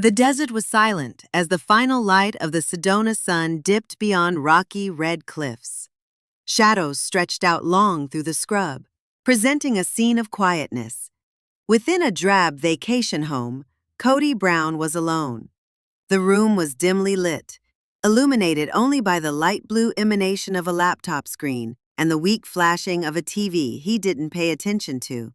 The desert was silent as the final light of the Sedona sun dipped beyond rocky red cliffs. Shadows stretched out long through the scrub, presenting a scene of quietness. Within a drab vacation home, Kody Brown was alone. The room was dimly lit, illuminated only by the light blue emanation of a laptop screen and the weak flashing of a TV he didn't pay attention to.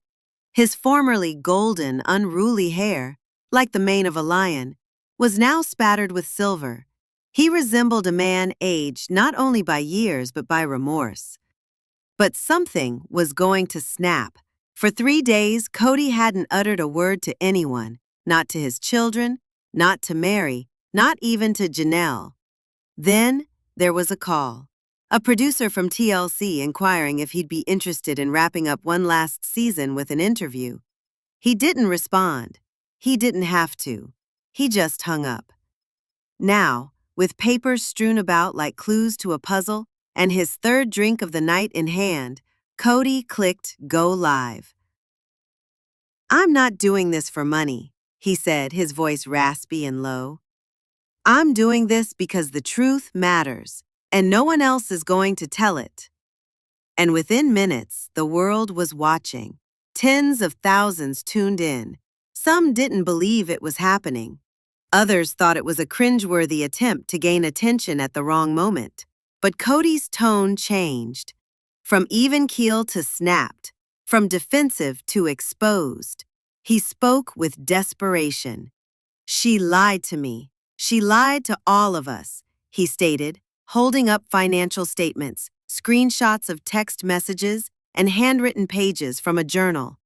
His formerly golden, unruly hair, like the mane of a lion, was now spattered with silver. He resembled a man aged not only by years but by remorse. But something was going to snap. For 3 days, Kody hadn't uttered a word to anyone, not to his children, not to Mary, not even to Janelle. Then there was a call. A producer from TLC inquiring if he'd be interested in wrapping up one last season with an interview. He didn't respond. He didn't have to. He just hung up. Now, with papers strewn about like clues to a puzzle and his third drink of the night in hand, Kody clicked Go Live. "I'm not doing this for money," he said, his voice raspy and low. "I'm doing this because the truth matters, and no one else is going to tell it." And within minutes, the world was watching. Tens of thousands tuned in. Some didn't believe it was happening. Others thought it was a cringeworthy attempt to gain attention at the wrong moment. But Kody's tone changed. From even-keeled to snapped, from defensive to exposed. He spoke with desperation. "She lied to me. She lied to all of us," he stated, holding up financial statements, screenshots of text messages, and handwritten pages from a journal.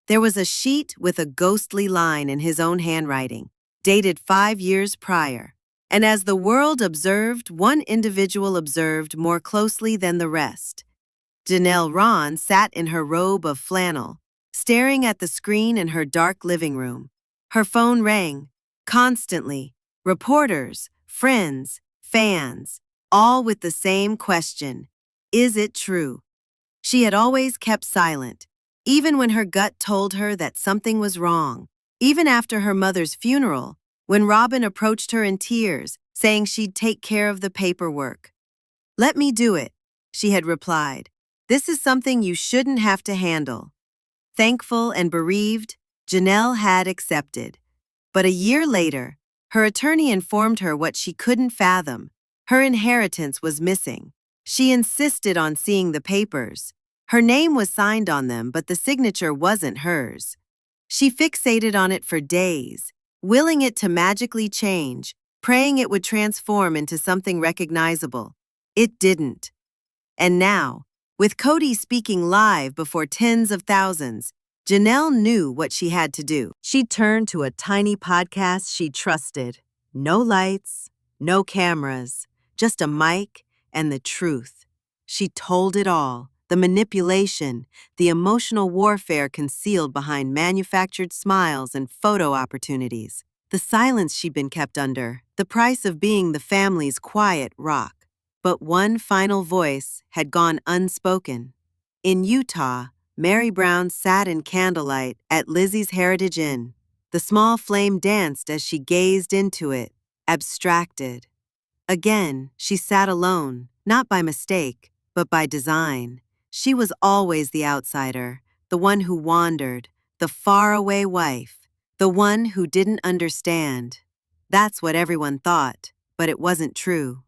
There was a sheet with a ghostly line in his own handwriting, dated 5 years prior. And as the world observed, one individual observed more closely than the rest. Janelle sat in her robe of flannel, staring at the screen in her dark living room. Her phone rang, constantly. Reporters, friends, fans, all with the same question: is it true? She had always kept silent, even when her gut told her that something was wrong. Even after her mother's funeral, when Robyn approached her in tears, saying she'd take care of the paperwork. "Let me do it," she had replied. "This is something you shouldn't have to handle." Thankful and bereaved, Janelle had accepted. But a year later, her attorney informed her what she couldn't fathom. Her inheritance was missing. She insisted on seeing the papers. Her name was signed on them, but the signature wasn't hers. She fixated on it for days, willing it to magically change, praying it would transform into something recognizable. It didn't. And now, with Kody speaking live before tens of thousands, Janelle knew what she had to do. She turned to a tiny podcast she trusted. No lights, no cameras, just a mic and the truth. She told it all. The manipulation, the emotional warfare concealed behind manufactured smiles and photo opportunities. The silence she'd been kept under, the price of being the family's quiet rock. But one final voice had gone unspoken. In Utah, Mary Brown sat in candlelight at Lizzie's Heritage Inn. The small flame danced as she gazed into it, abstracted. Again, she sat alone, not by mistake, but by design. She was always the outsider, the one who wandered, the faraway wife, the one who didn't understand. That's what everyone thought, but it wasn't true.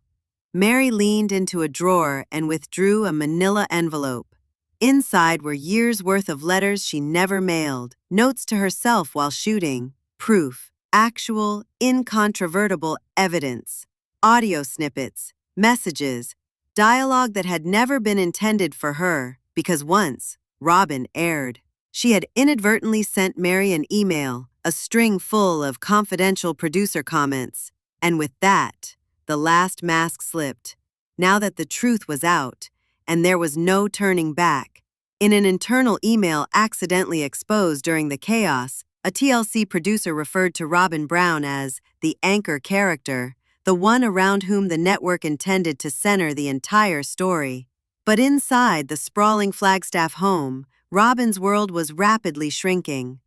Mary leaned into a drawer and withdrew a manila envelope. Inside were years' worth of letters she never mailed, notes to herself while shooting, proof, actual, incontrovertible evidence, audio snippets, messages, dialogue that had never been intended for her, because once, Robyn erred. She had inadvertently sent Mary an email, a string full of confidential producer comments. And with that, the last mask slipped. Now that the truth was out, and there was no turning back. In an internal email accidentally exposed during the chaos, a TLC producer referred to Robyn Brown as the anchor character, the one around whom the network intended to center the entire story. But inside the sprawling Flagstaff home, Robyn's world was rapidly shrinking.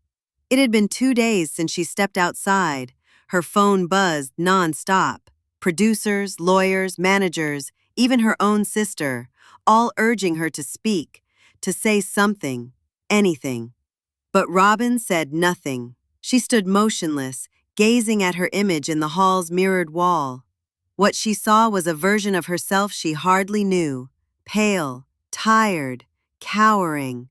It had been 2 days since she stepped outside, Her phone buzzed non-stop. Producers, lawyers, managers, even her own sister, all urging her to speak, to say something, anything. But Robyn said nothing. She stood motionless, gazing at her image in the hall's mirrored wall. What she saw was a version of herself she hardly knew, pale, tired, cowering.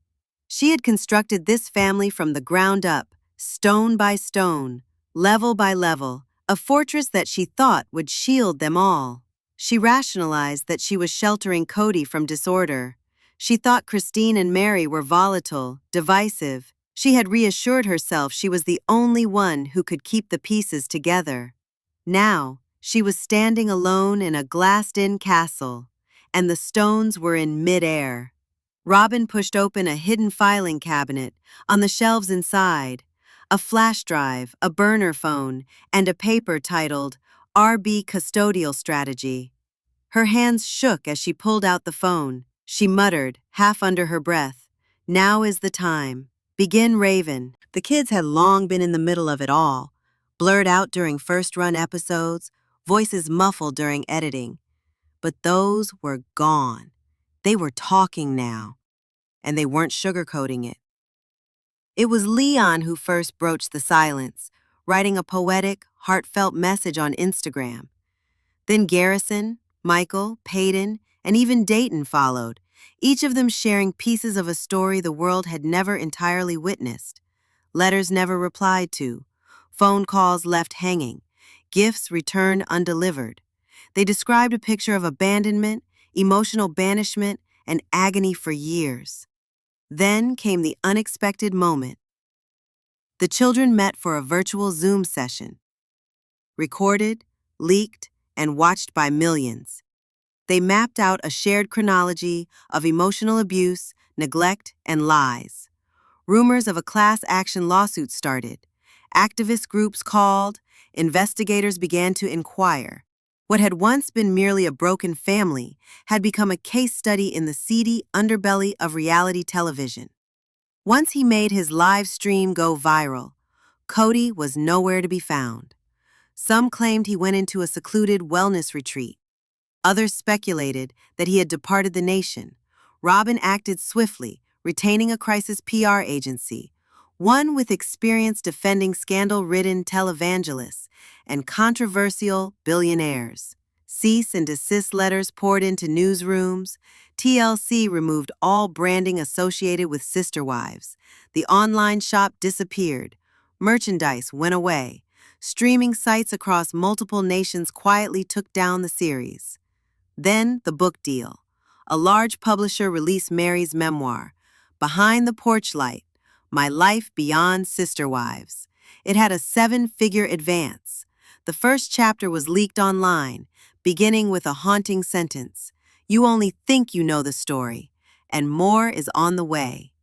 She had constructed this family from the ground up, stone by stone, level by level, a fortress that she thought would shield them all. She rationalized that she was sheltering Kody from disorder. She thought Christine and Mary were volatile, divisive. She had reassured herself she was the only one who could keep the pieces together. Now, she was standing alone in a glassed-in castle, and the stones were in mid-air. Robyn pushed open a hidden filing cabinet. On the shelves inside, a flash drive, a burner phone, and a paper titled RB Custodial Strategy. Her hands shook as she pulled out the phone. She muttered, half under her breath, "Now is the time. Begin Raven." The kids had long been in the middle of it all, blurred out during first-run episodes, voices muffled during editing. But those were gone. They were talking now, and they weren't sugarcoating it. It was Leon who first broached the silence, writing a poetic, heartfelt message on Instagram. Then Garrison, Michael, Peyton, and even Dayton followed, each of them sharing pieces of a story the world had never entirely witnessed. Letters never replied to, phone calls left hanging, gifts returned undelivered. They described a picture of abandonment, emotional banishment, and agony for years. Then came the unexpected moment. The children met for a virtual Zoom session, recorded, leaked, and watched by millions. They mapped out a shared chronology of emotional abuse, neglect, and lies. Rumors of a class action lawsuit started. Activist groups called. Investigators began to inquire. What had once been merely a broken family had become a case study in the seedy underbelly of reality television. Once he made his live stream go viral, Kody was nowhere to be found. Some claimed he went into a secluded wellness retreat. Others speculated that he had departed the nation. Robyn acted swiftly, retaining a crisis PR agency, one with experience defending scandal-ridden televangelists and controversial billionaires. Cease and desist letters poured into newsrooms. TLC removed all branding associated with sister wives. The online shop disappeared. Merchandise went away. Streaming sites across multiple nations quietly took down the series. Then the book deal. A large publisher released Mary's memoir, Behind the Porch Light, My Life Beyond Sister Wives. It had a 7-figure advance. The first chapter was leaked online, beginning with a haunting sentence. You only think you know the story, and more is on the way.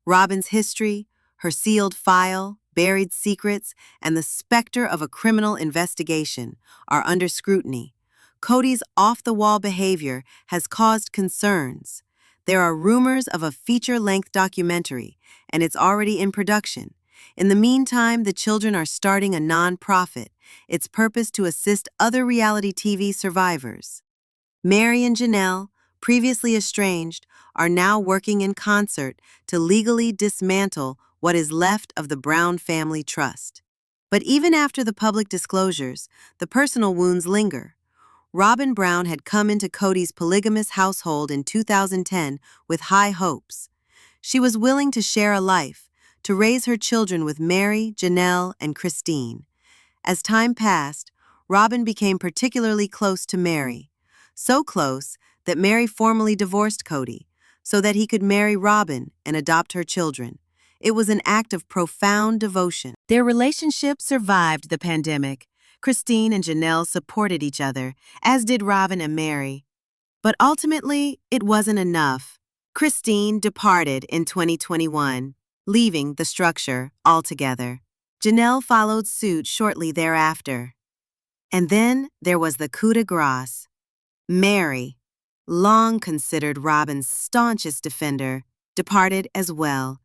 Robyn's history, her sealed file, buried secrets, and the specter of a criminal investigation are under scrutiny. Kody's off-the-wall behavior has caused concerns. There are rumors of a feature-length documentary, and it's already in production. In the meantime, the children are starting a non-profit, its purpose to assist other reality TV survivors. Mary and Janelle, previously estranged, are now working in concert to legally dismantle what is left of the Brown family trust. But even after the public disclosures, the personal wounds linger. Robyn Brown had come into Kody's polygamous household in 2010 with high hopes. She was willing to share a life, to raise her children with Mary, Janelle, and Christine. As time passed, Robyn became particularly close to Mary. So close that Mary formally divorced Kody, so that he could marry Robyn and adopt her children. It was an act of profound devotion. Their relationship survived the pandemic. Christine and Janelle supported each other, as did Robyn and Mary. But ultimately, it wasn't enough. Christine departed in 2021, leaving the structure altogether. Janelle followed suit shortly thereafter. And then there was the coup de grace. Mary, long considered Robyn's staunchest defender, departed as well,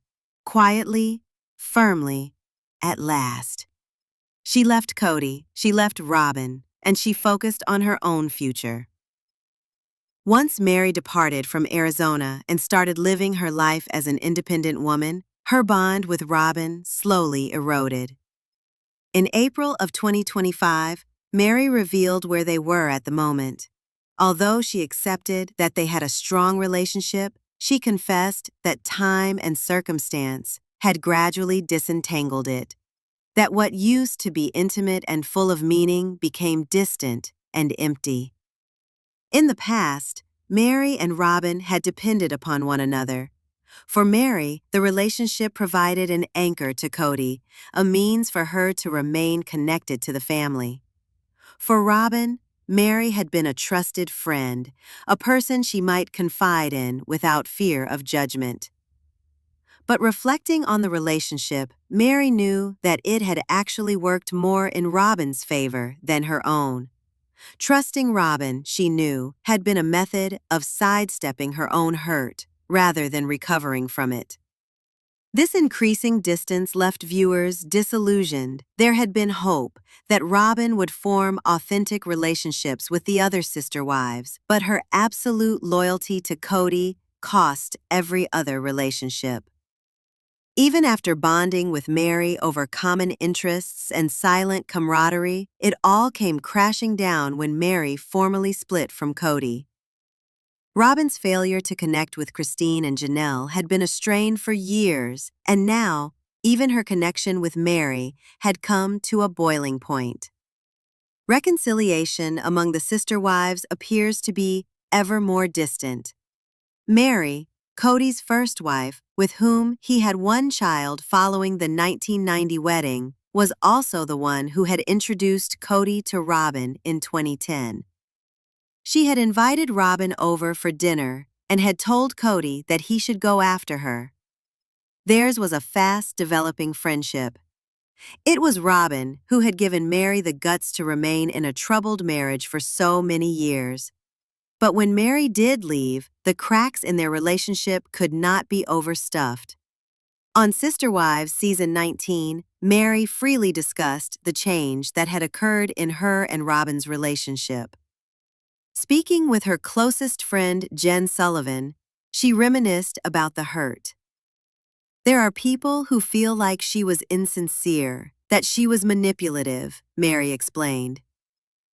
quietly, firmly, at last. She left Kody, she left Robyn, and she focused on her own future. Once Mary departed from Arizona and started living her life as an independent woman, her bond with Robyn slowly eroded. In April of 2025, Mary revealed where they were at the moment. Although she accepted that they had a strong relationship, she confessed that time and circumstance had gradually disentangled it. That what used to be intimate and full of meaning became distant and empty. In the past, Mary and Robyn had depended upon one another. For Mary, the relationship provided an anchor to Kody, a means for her to remain connected to the family. For Robyn, Mary had been a trusted friend, a person she might confide in without fear of judgment. But reflecting on the relationship, Mary knew that it had actually worked more in Robyn's favor than her own. Trusting Robyn, she knew, had been a method of sidestepping her own hurt rather than recovering from it. This increasing distance left viewers disillusioned. There had been hope that Robyn would form authentic relationships with the other sister wives, but her absolute loyalty to Kody cost every other relationship. Even after bonding with Mary over common interests and silent camaraderie, it all came crashing down when Mary formally split from Kody. Robyn's failure to connect with Christine and Janelle had been a strain for years, and now, even her connection with Mary had come to a boiling point. Reconciliation among the sister wives appears to be ever more distant. Mary, Kody's first wife, with whom he had one child following the 1990 wedding, was also the one who had introduced Kody to Robyn in 2010. She had invited Robyn over for dinner and had told Kody that he should go after her. Theirs was a fast-developing friendship. It was Robyn who had given Mary the guts to remain in a troubled marriage for so many years. But when Mary did leave, the cracks in their relationship could not be overstuffed. On Sister Wives Season 19, Mary freely discussed the change that had occurred in her and Robyn's relationship. Speaking with her closest friend, Jen Sullivan, she reminisced about the hurt. There are people who feel like she was insincere, that she was manipulative, Mary explained.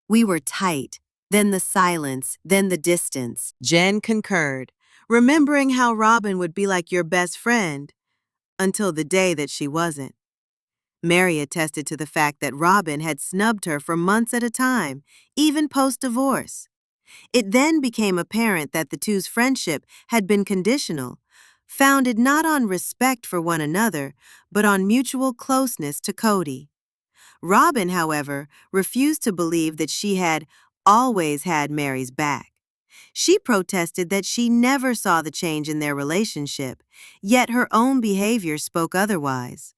We were tight, then the silence, then the distance. Jen concurred, remembering how Robyn would be like your best friend, until the day that she wasn't. Mary attested to the fact that Robyn had snubbed her for months at a time, even post-divorce. It then became apparent that the two's friendship had been conditional, founded not on respect for one another, but on mutual closeness to Kody. Robyn, however, refused to believe that she had always had Mary's back. She protested that she never saw the change in their relationship, yet her own behavior spoke otherwise.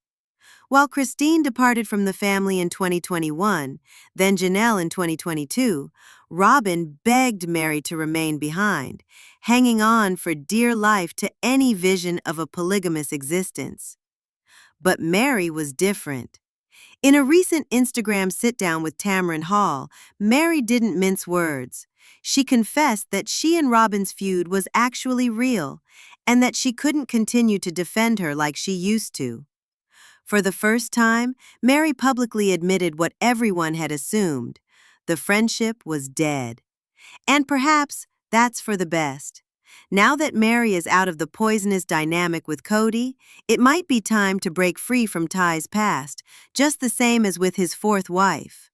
While Christine departed from the family in 2021, then Janelle in 2022, Robyn begged Mary to remain behind, hanging on for dear life to any vision of a polygamous existence. But Mary was different. In a recent Instagram sit-down with Tamron Hall, Mary didn't mince words. She confessed that she and Robyn's feud was actually real, and that she couldn't continue to defend her like she used to. For the first time, Mary publicly admitted what everyone had assumed. The friendship was dead. And perhaps that's for the best. Now that Mary is out of the poisonous dynamic with Kody, it might be time to break free from ties past, just the same as with his fourth wife.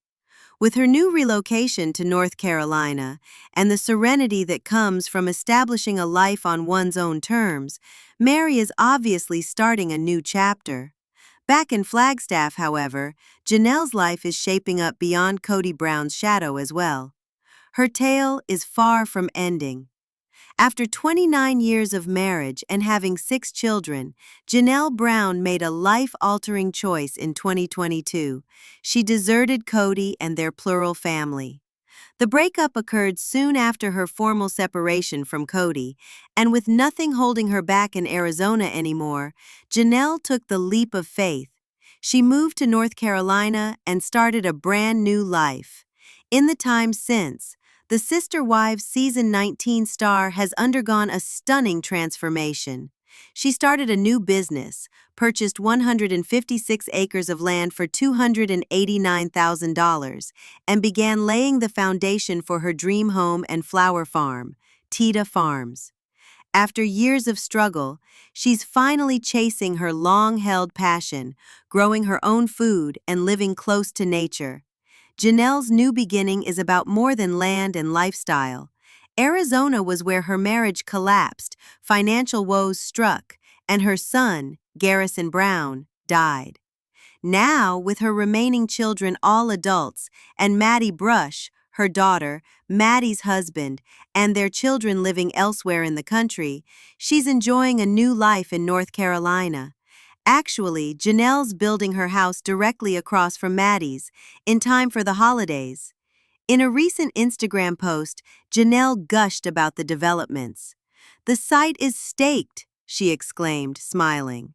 With her new relocation to North Carolina and the serenity that comes from establishing a life on one's own terms, Mary is obviously starting a new chapter. Back in Flagstaff, however, Janelle's life is shaping up beyond Kody Brown's shadow as well. Her tale is far from ending. After 29 years of marriage and having 6 children, Janelle Brown made a life-altering choice in 2022. She deserted Kody and their plural family. The breakup occurred soon after her formal separation from Kody, and with nothing holding her back in Arizona anymore, Janelle took the leap of faith. She moved to North Carolina and started a brand new life. In the time since, the Sister Wives Season 19 star has undergone a stunning transformation. She started a new business, purchased 156 acres of land for $289,000, and began laying the foundation for her dream home and flower farm, Tita Farms. After years of struggle, she's finally chasing her long-held passion, growing her own food and living close to nature. Janelle's new beginning is about more than land and lifestyle. Arizona was where her marriage collapsed, financial woes struck, and her son, Garrison Brown, died. Now, with her remaining children all adults, and Maddie Brush, her daughter, Maddie's husband, and their children living elsewhere in the country, she's enjoying a new life in North Carolina. Actually, Janelle's building her house directly across from Maddie's, in time for the holidays. In a recent Instagram post, Janelle gushed about the developments. "The site is staked," she exclaimed, smiling.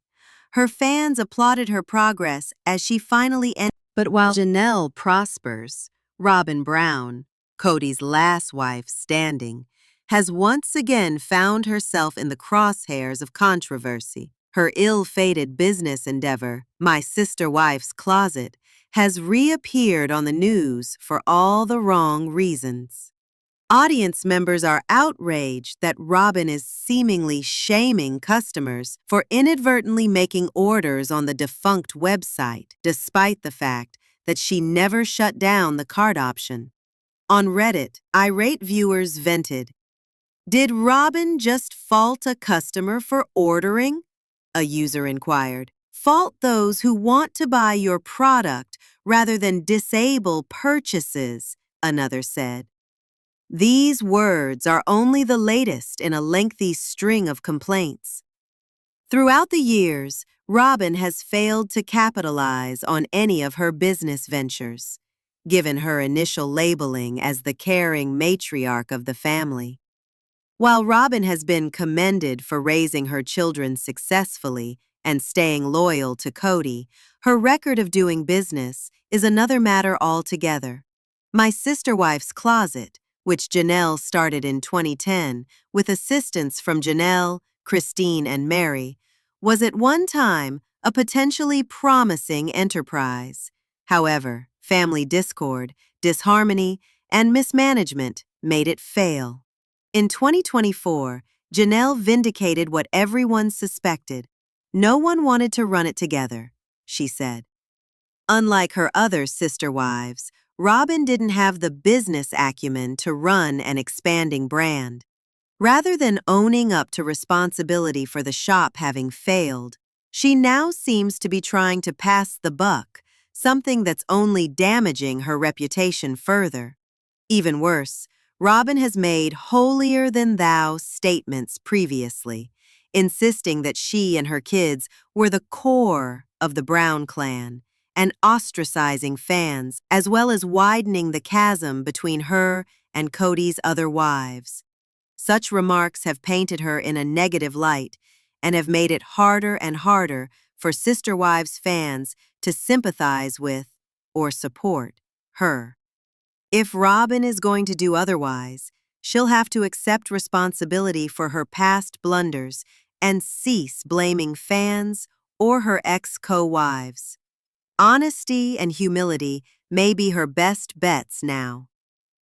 Her fans applauded her progress as she finally entered. But while Janelle prospers, Robyn Brown, Kody's last wife standing, has once again found herself in the crosshairs of controversy. Her ill-fated business endeavor, My Sister Wife's Closet, has reappeared on the news for all the wrong reasons. Audience members are outraged that Robyn is seemingly shaming customers for inadvertently making orders on the defunct website, despite the fact that she never shut down the cart option. On Reddit, irate viewers vented, "Did Robyn just fault a customer for ordering?" a user inquired. "Fault those who want to buy your product rather than disable purchases," another said. These words are only the latest in a lengthy string of complaints. Throughout the years, Robyn has failed to capitalize on any of her business ventures, given her initial labeling as the caring matriarch of the family. While Robyn has been commended for raising her children successfully and staying loyal to Kody, her record of doing business is another matter altogether. My Sister Wife's Closet, which Janelle started in 2010 with assistance from Janelle, Christine, and Mary, was at one time a potentially promising enterprise. However, family discord, disharmony, and mismanagement made it fail. In 2024, Janelle vindicated what everyone suspected. "No one wanted to run it together," she said. Unlike her other sister wives, Robyn didn't have the business acumen to run an expanding brand. Rather than owning up to responsibility for the shop having failed, she now seems to be trying to pass the buck, something that's only damaging her reputation further. Even worse, Robyn has made holier-than-thou statements previously, insisting that she and her kids were the core of the Brown clan, and ostracizing fans, as well as widening the chasm between her and Kody's other wives. Such remarks have painted her in a negative light and have made it harder and harder for Sister Wives fans to sympathize with or support her. If Robyn is going to do otherwise, she'll have to accept responsibility for her past blunders and cease blaming fans or her ex-co-wives. Honesty and humility may be her best bets now.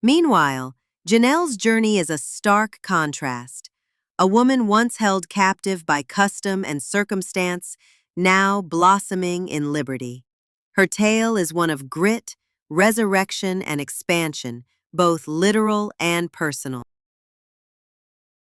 Meanwhile, Janelle's journey is a stark contrast. A woman once held captive by custom and circumstance, now blossoming in liberty. Her tale is one of grit, resurrection, and expansion, both literal and personal.